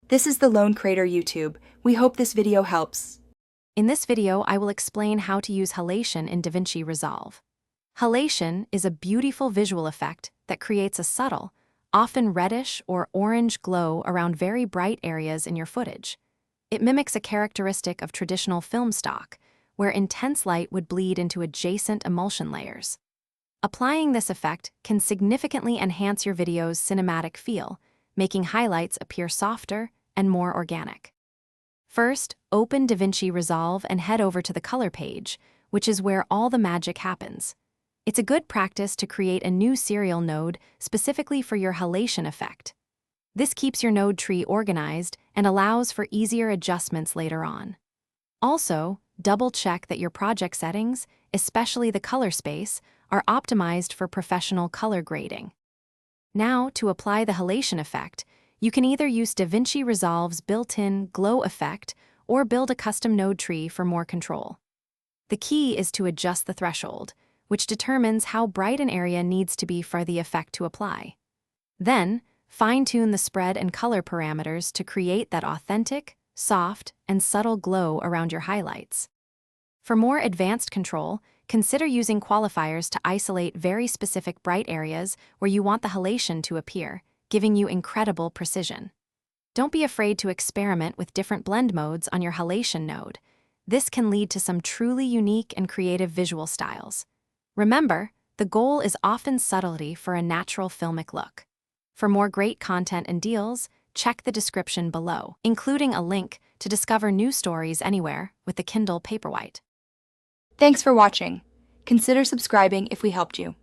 This is the Lone Crater YouTube. We hope this video helps. In this video, I will explain how to use halation in DaVinci Resolve. Halation is a beautiful visual effect that creates a subtle, often reddish or orange glow around very bright areas in your footage. It mimics a characteristic of traditional film stock, where intense light would bleed into adjacent emulsion layers. Applying this effect can significantly enhance your video's cinematic feel, making highlights appear softer and more organic. First, open DaVinci Resolve and head over to the color page, which is where all the magic happens. It's a good practice to create a new serial node specifically for your halation effect. This keeps your node tree organized and allows for easier adjustments later on. Also, double-check that your project settings, especially the color space, are optimized for professional color grading. Now, to apply the halation effect, you can either use DaVinci Resolve's built-in glow effect or build a custom node tree for more control. The key is to adjust the threshold, which determines how bright an area needs to be for the effect to apply. Then, fine-tune the spread and color parameters to create that authentic, soft, and subtle glow around your highlights. For more advanced control, consider using qualifiers to isolate very specific bright areas where you want the halation to appear, giving you incredible precision. Don't be afraid to experiment with different blend modes on your halation node. This can lead to some truly unique and creative visual styles. Remember, the goal is often subtlety for a natural filmic look. For more great content and deals, check the description below, including a link to discover new stories anywhere with the Kindle Paperwhite. Thanks for watching. Consider subscribing if we helped you.